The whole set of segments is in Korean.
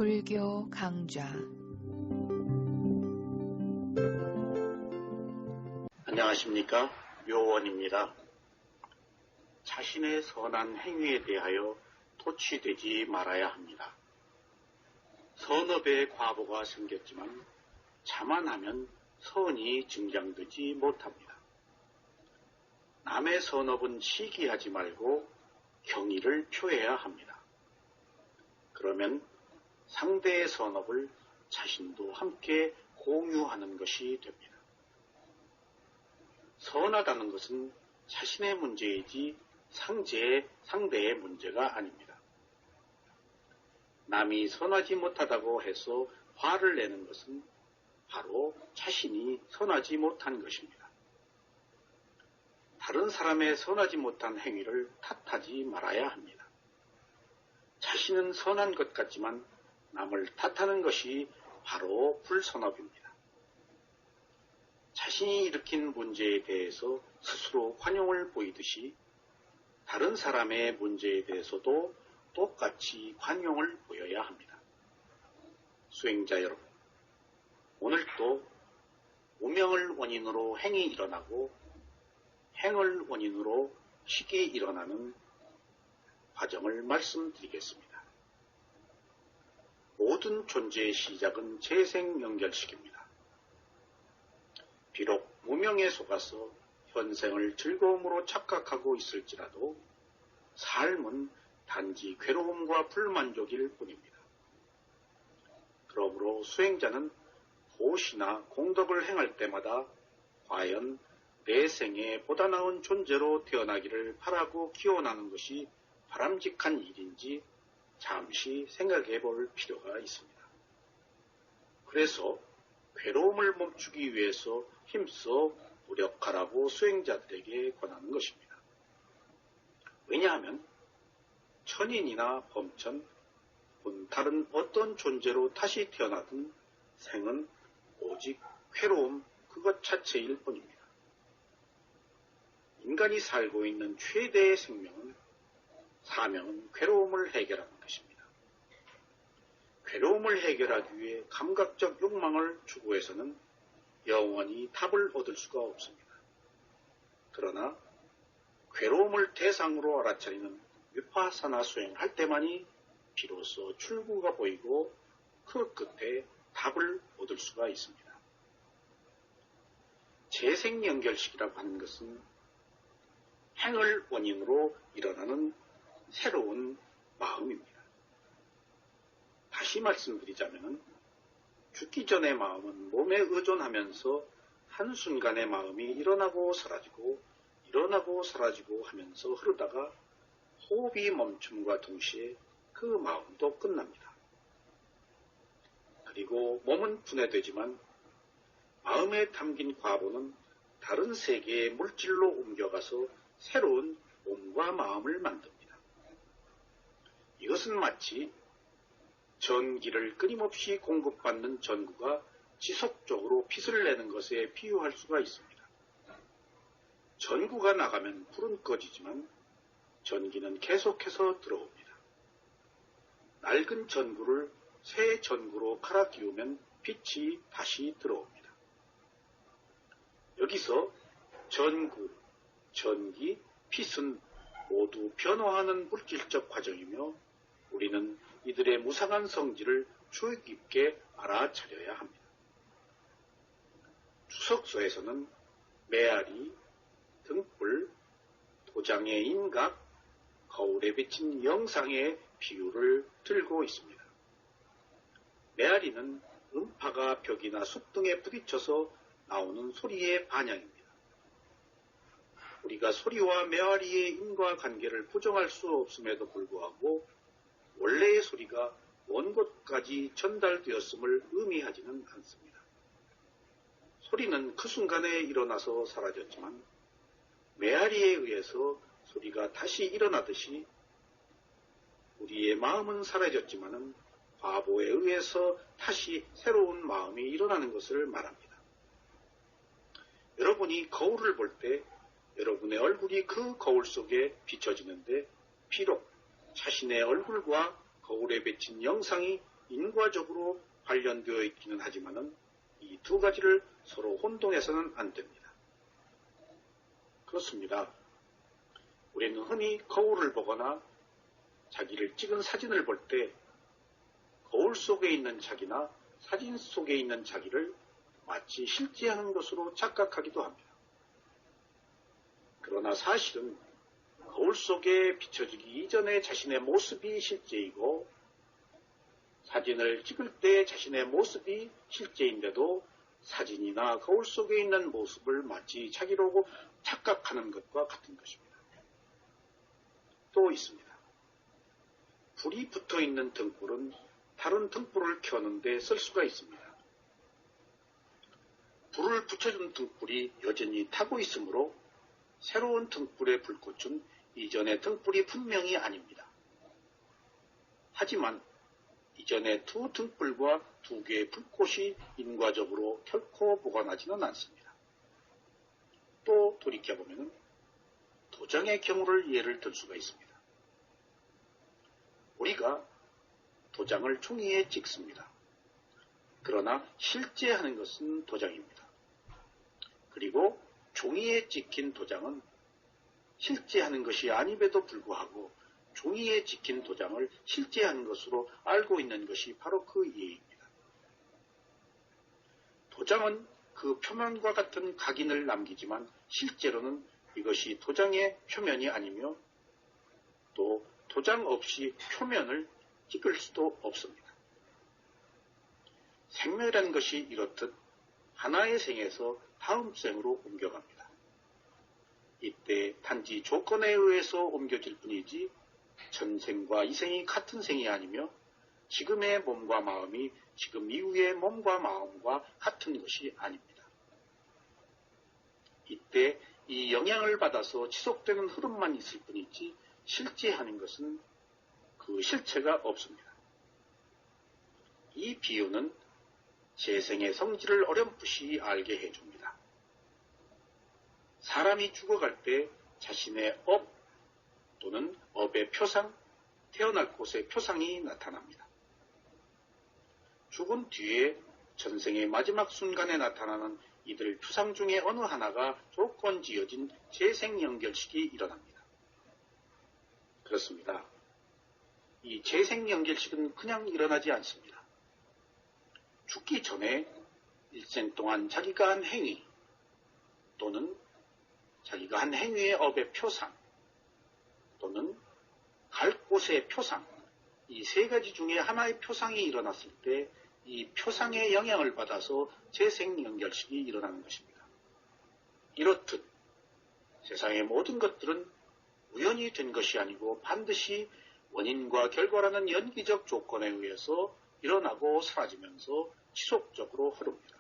불교 강좌. 안녕하십니까? 묘원입니다. 자신의 선한 행위에 대하여 도취되지 말아야 합니다. 선업에 과보가 생겼지만 자만하면 선이 증장되지 못합니다. 남의 선업은 시기하지 말고 경의를 표해야 합니다. 그러면 상대의 선업을 자신도 함께 공유하는 것이 됩니다. 선하다는 것은 자신의 문제이지 상대의 문제가 아닙니다. 남이 선하지 못하다고 해서 화를 내는 것은 바로 자신이 선하지 못한 것입니다. 다른 사람의 선하지 못한 행위를 탓하지 말아야 합니다. 자신은 선한 것 같지만 남을 탓하는 것이 바로 불선업입니다. 자신이 일으킨 문제에 대해서 스스로 관용을 보이듯이 다른 사람의 문제에 대해서도 똑같이 관용을 보여야 합니다. 수행자 여러분, 오늘도 무명을 원인으로 행이 일어나고 행을 원인으로 식이 일어나는 과정을 말씀드리겠습니다. 모든 존재의 시작은 재생연결식입니다. 비록 무명에 속아서 현생을 즐거움으로 착각하고 있을지라도 삶은 단지 괴로움과 불만족일 뿐입니다. 그러므로 수행자는 보시나 공덕을 행할 때마다 과연 내 생에 보다 나은 존재로 태어나기를 바라고 기원하는 것이 바람직한 일인지 잠시 생각해 볼 필요가 있습니다. 그래서 괴로움을 멈추기 위해서 힘써 노력하라고 수행자들에게 권하는 것입니다. 왜냐하면 천인이나 범천, 혹은 다른 어떤 존재로 다시 태어나든 생은 오직 괴로움 그것 자체일 뿐입니다. 인간이 살고 있는 최대의 사명은 괴로움을 해결하는 것입니다. 괴로움을 해결하기 위해 감각적 욕망을 추구해서는 영원히 답을 얻을 수가 없습니다. 그러나 괴로움을 대상으로 알아차리는 위파사나 수행할 때만이 비로소 출구가 보이고 그 끝에 답을 얻을 수가 있습니다. 재생연결식이라고 하는 것은 행을 원인으로 일어나는 새로운 마음입니다. 다시 말씀드리자면 죽기 전의 마음은 몸에 의존하면서 한순간의 마음이 일어나고 사라지고 하면서 흐르다가 호흡이 멈춤과 동시에 그 마음도 끝납니다. 그리고 몸은 분해되지만 마음에 담긴 과보는 다른 세계의 물질로 옮겨가서 새로운 몸과 마음을 만듭니다. 이것은 마치 전기를 끊임없이 공급받는 전구가 지속적으로 빛을 내는 것에 비유할 수가 있습니다. 전구가 나가면 불은 꺼지지만 전기는 계속해서 들어옵니다. 낡은 전구를 새 전구로 갈아 끼우면 빛이 다시 들어옵니다. 여기서 전구, 전기, 빛은 모두 변화하는 물질적 과정이며 우리는 이들의 무상한 성질을 주의 깊게 알아차려야 합니다. 주석서에서는 메아리, 등불, 도장의 인각, 거울에 비친 영상의 비유를 들고 있습니다. 메아리는 음파가 벽이나 숲 등에 부딪혀서 나오는 소리의 반향입니다. 우리가 소리와 메아리의 인과관계를 부정할 수 없음에도 불구하고 원래의 소리가 먼 곳까지 전달되었음을 의미하지는 않습니다. 소리는 그 순간에 일어나서 사라졌지만 메아리에 의해서 소리가 다시 일어나듯이 우리의 마음은 사라졌지만 과보에 의해서 다시 새로운 마음이 일어나는 것을 말합니다. 여러분이 거울을 볼 때 여러분의 얼굴이 그 거울 속에 비춰지는데 비록 자신의 얼굴과 거울에 비친 영상이 인과적으로 관련되어 있기는 하지만은 이 두 가지를 서로 혼동해서는 안 됩니다. 그렇습니다. 우리는 흔히 거울을 보거나 자기를 찍은 사진을 볼 때 거울 속에 있는 자기나 사진 속에 있는 자기를 마치 실제하는 것으로 착각하기도 합니다. 그러나 사실은 거울 속에 비춰지기 이전의 자신의 모습이 실제이고 사진을 찍을 때 자신의 모습이 실제인데도 사진이나 거울 속에 있는 모습을 마치 자기라고 착각하는 것과 같은 것입니다. 또 있습니다. 불이 붙어있는 등불은 다른 등불을 켜는데 쓸 수가 있습니다. 불을 붙여준 등불이 여전히 타고 있으므로 새로운 등불의 불꽃은 이전의 등불이 분명히 아닙니다. 하지만 이전의 두 등불과 두 개의 불꽃이 인과적으로 결코 무관하지는 않습니다. 또 돌이켜보면 도장의 경우를 예를 들 수가 있습니다. 우리가 도장을 종이에 찍습니다. 그러나 실제 하는 것은 도장입니다. 그리고 종이에 찍힌 도장은 실제 하는 것이 아님에도 불구하고 종이에 찍힌 도장을 실제 하는 것으로 알고 있는 것이 바로 그 이해입니다. 도장은 그 표면과 같은 각인을 남기지만 실제로는 이것이 도장의 표면이 아니며 또 도장 없이 표면을 찍을 수도 없습니다. 생명이라는 것이 이렇듯 하나의 생에서 다음 생으로 옮겨갑니다. 이때 단지 조건에 의해서 옮겨질 뿐이지 전생과 이생이 같은 생이 아니며 지금의 몸과 마음이 지금 이후의 몸과 마음과 같은 것이 아닙니다. 이때 이 영향을 받아서 지속되는 흐름만 있을 뿐이지 실제 하는 것은 그 실체가 없습니다. 이 비유는 재생의 성질을 어렴풋이 알게 해줍니다. 사람이 죽어갈 때 자신의 업 또는 업의 표상, 태어날 곳의 표상이 나타납니다. 죽은 뒤에 전생의 마지막 순간에 나타나는 이들 표상 중에 어느 하나가 조건 지어진 재생연결식이 일어납니다. 그렇습니다. 이 재생연결식은 그냥 일어나지 않습니다. 죽기 전에 일생 동안 자기가 한 행위 또는 자기가 한 행위의 업의 표상 또는 갈 곳의 표상, 이 세 가지 중에 하나의 표상이 일어났을 때 이 표상의 영향을 받아서 재생연결식이 일어나는 것입니다. 이렇듯 세상의 모든 것들은 우연히 된 것이 아니고 반드시 원인과 결과라는 연기적 조건에 의해서 일어나고 사라지면서 지속적으로 흐릅니다.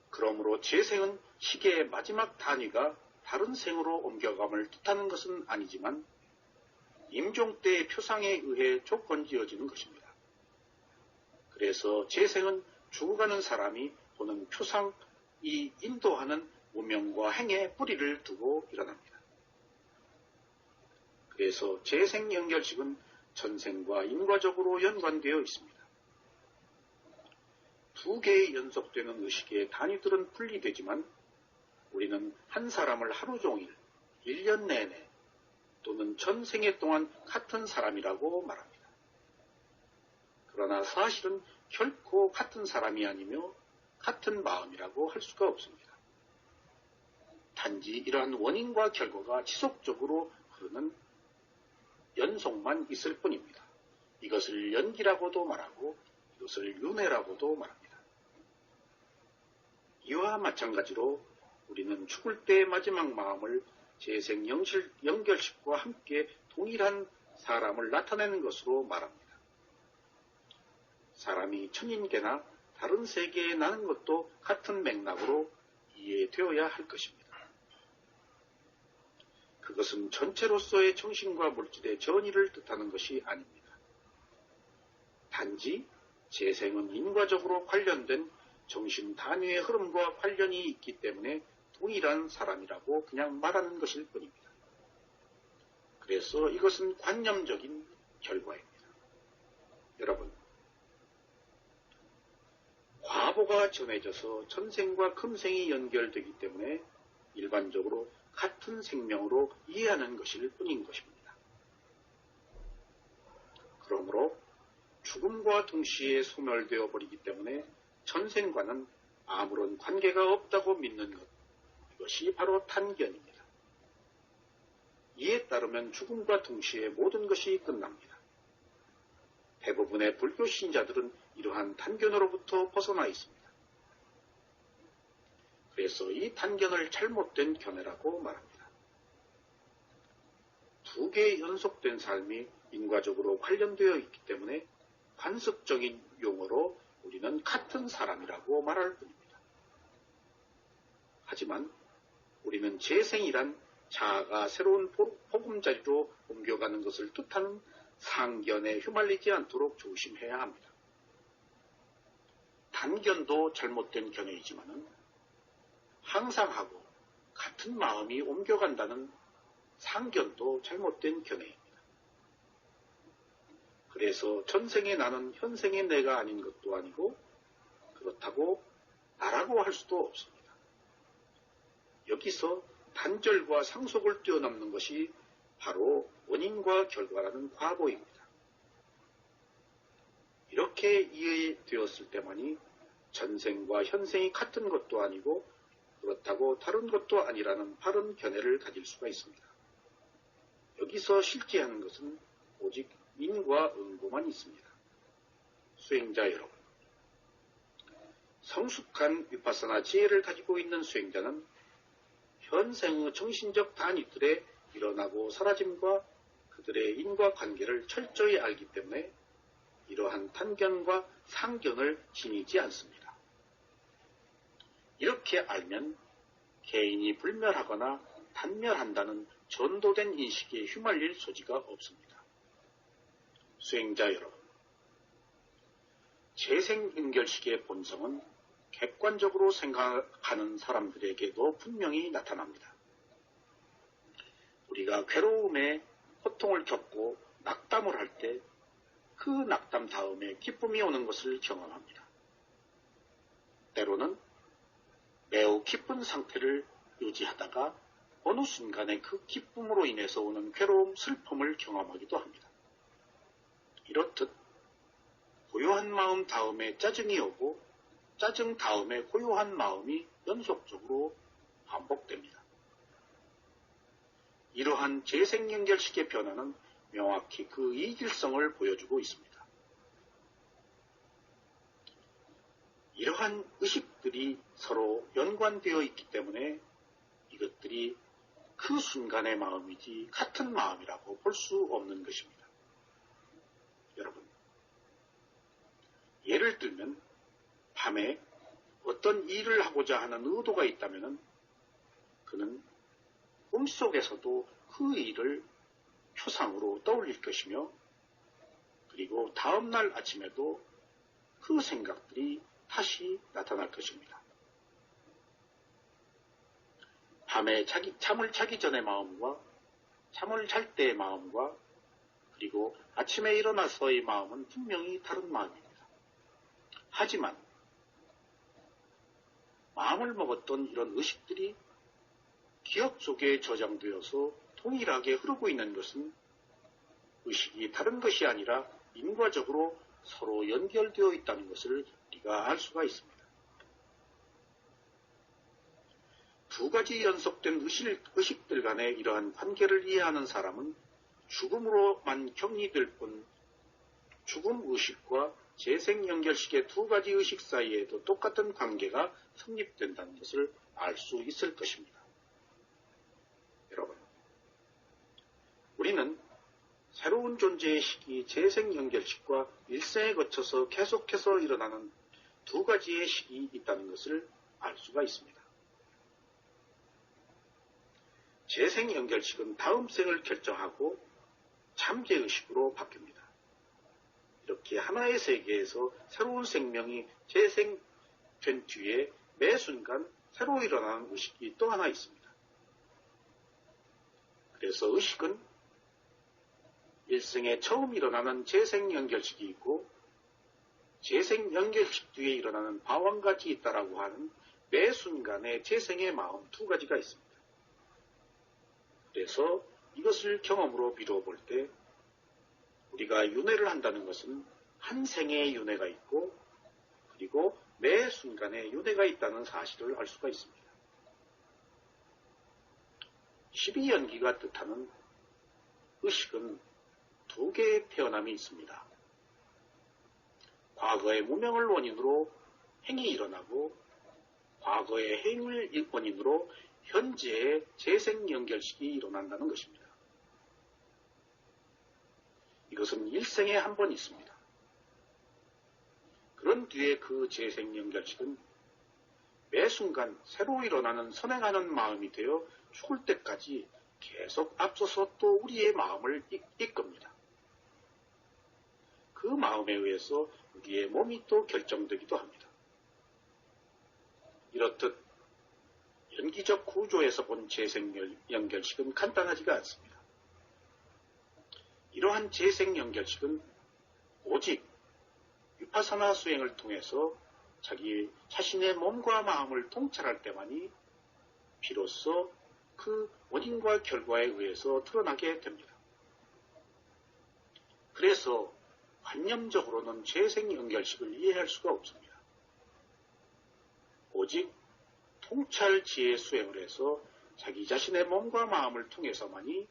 그러므로 재생은 시계의 마지막 단위가 다른 생으로 옮겨감을 뜻하는 것은 아니지만 임종 때의 표상에 의해 조건지어지는 것입니다. 그래서 재생은 죽어가는 사람이 보는 표상이 인도하는 무명과 행에 뿌리를 두고 일어납니다. 그래서 재생연결식은 전생과 인과적으로 연관되어 있습니다. 두 개의 연속되는 의식의 단위들은 분리되지만 우리는 한 사람을 하루 종일, 1년 내내 또는 전생에 동안 같은 사람이라고 말합니다. 그러나 사실은 결코 같은 사람이 아니며 같은 마음이라고 할 수가 없습니다. 단지 이러한 원인과 결과가 지속적으로 흐르는 연속만 있을 뿐입니다. 이것을 연기라고도 말하고 이것을 윤회라고도 말합니다. 이와 마찬가지로 우리는 죽을 때의 마지막 마음을 재생연결식과 함께 동일한 사람을 나타내는 것으로 말합니다. 사람이 천인계나 다른 세계에 나는 것도 같은 맥락으로 이해되어야 할 것입니다. 그것은 전체로서의 정신과 물질의 전이를 뜻하는 것이 아닙니다. 단지 재생은 인과적으로 관련된 정신 단위의 흐름과 관련이 있기 때문에 동일한 사람이라고 그냥 말하는 것일 뿐입니다. 그래서 이것은 관념적인 결과입니다. 음모가 전해져서 천생과 금생이 연결되기 때문에 일반적으로 같은 생명으로 이해하는 것일 뿐인 것입니다. 그러므로 죽음과 동시에 소멸되어 버리기 때문에 천생과는 아무런 관계가 없다고 믿는 것, 이것이 바로 탄견입니다. 이에 따르면 죽음과 동시에 모든 것이 끝납니다. 대부분의 불교 신자들은 이러한 탄견으로부터 벗어나 있습니다. 그래서 이 탄견을 잘못된 견해라고 말합니다. 두 개의 연속된 삶이 인과적으로 관련되어 있기 때문에 관습적인 용어로 우리는 같은 사람이라고 말할 뿐입니다. 하지만 우리는 재생이란 자아가 새로운 보금자리로 옮겨가는 것을 뜻하는 상견에 휘말리지 않도록 조심해야 합니다. 단견도 잘못된 견해이지만 항상 하고 같은 마음이 옮겨간다는 상견도 잘못된 견해입니다. 그래서 전생의 나는 현생의 내가 아닌 것도 아니고 그렇다고 나라고 할 수도 없습니다. 여기서 단절과 상속을 뛰어넘는 것이 바로 원인과 결과라는 과보입니다. 이렇게 이해되었을 때만이 전생과 현생이 같은 것도 아니고 그렇다고 다른 것도 아니라는 바른 견해를 가질 수가 있습니다. 여기서 실제하는 것은 오직 인과 응고만 있습니다. 수행자 여러분, 성숙한 위파사나 지혜를 가지고 있는 수행자는 현생의 정신적 단위들의 일어나고 사라짐과 그들의 인과관계를 철저히 알기 때문에 이러한 탄견과 상견을 지니지 않습니다. 이렇게 알면 개인이 불멸하거나 단멸한다는 전도된 인식에 휘말릴 소지가 없습니다. 수행자 여러분, 재생연결식의 본성은 객관적으로 생각하는 사람들에게도 분명히 나타납니다. 우리가 괴로움에 고통을 겪고 낙담을 할 때 그 낙담 다음에 기쁨이 오는 것을 경험합니다. 때로는 매우 기쁜 상태를 유지하다가 어느 순간에 그 기쁨으로 인해서 오는 괴로움, 슬픔을 경험하기도 합니다. 이렇듯 고요한 마음 다음에 짜증이 오고 짜증 다음에 고요한 마음이 연속적으로 반복됩니다. 이러한 재생연결식의 변화는 명확히 그 이질성을 보여주고 있습니다. 이러한 의식들이 서로 연관되어 있기 때문에 이것들이 그 순간의 마음이지 같은 마음이라고 볼 수 없는 것입니다. 여러분, 예를 들면 밤에 어떤 일을 하고자 하는 의도가 있다면 그는 꿈속에서도 그 일을 초상으로 떠올릴 것이며 그리고 다음날 아침에도 그 생각들이 다시 나타날 것입니다. 밤에 잠을 자기 전의 마음과 잠을 잘 때의 마음과 그리고 아침에 일어나서의 마음은 분명히 다른 마음입니다. 하지만 마음을 먹었던 이런 의식들이 기억 속에 저장되어서 동일하게 흐르고 있는 것은 의식이 다른 것이 아니라 인과적으로 서로 연결되어 있다는 것을 우리가 알 수가 있습니다. 두 가지 연속된 의식들 간의 이러한 관계를 이해하는 사람은 죽음으로만 격리될 뿐 죽음 의식과 재생연결식의 두 가지 의식 사이에도 똑같은 관계가 성립된다는 것을 알 수 있을 것입니다. 여러분, 우리는 새로운 존재의 시기 재생연결식과 일생에 거쳐서 계속해서 일어나는 두 가지의 식이 있다는 것을 알 수가 있습니다. 재생연결식은 다음 생을 결정하고 잠재의식으로 바뀝니다. 이렇게 하나의 세계에서 새로운 생명이 재생된 뒤에 매 순간 새로 일어나는 의식이 또 하나 있습니다. 그래서 의식은 일생에 처음 일어나는 재생연결식이 있고 재생 연결식 뒤에 일어나는 바왕같이 있다라고 하는 매 순간의 재생의 마음 두 가지가 있습니다. 그래서 이것을 경험으로 미루어 볼 때 우리가 윤회를 한다는 것은 한 생의 윤회가 있고 그리고 매 순간에 윤회가 있다는 사실을 알 수가 있습니다. 12연기가 뜻하는 의식은 두 개의 태어남이 있습니다. 과거의 무명을 원인으로 행이 일어나고 과거의 행을 원인으로 현재의 재생연결식이 일어난다는 것입니다. 이것은 일생에 한 번 있습니다. 그런 뒤에 그 재생연결식은 매 순간 새로 일어나는 선행하는 마음이 되어 죽을 때까지 계속 앞서서 또 우리의 마음을 이끕니다. 그 마음에 의해서 우리의 몸이 또 결정되기도 합니다. 이렇듯 연기적 구조에서 본 재생연결식은 간단하지가 않습니다. 이러한 재생연결식은 오직 위파사나 수행을 통해서 자기 자신의 몸과 마음을 통찰할 때만이 비로소 그 원인과 결과에 의해서 드러나게 됩니다. 그래서 관념적으로는 재생연결식을 이해할 수가 없습니다. 오직 통찰지혜 수행을 해서 자기 자신의 몸과 마음을 통해서만이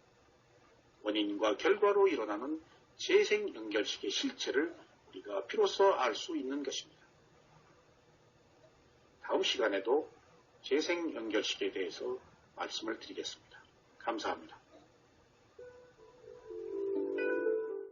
원인과 결과로 일어나는 재생연결식의 실체를 우리가 비로소 알 수 있는 것입니다. 다음 시간에도 재생연결식에 대해서 말씀을 드리겠습니다. 감사합니다.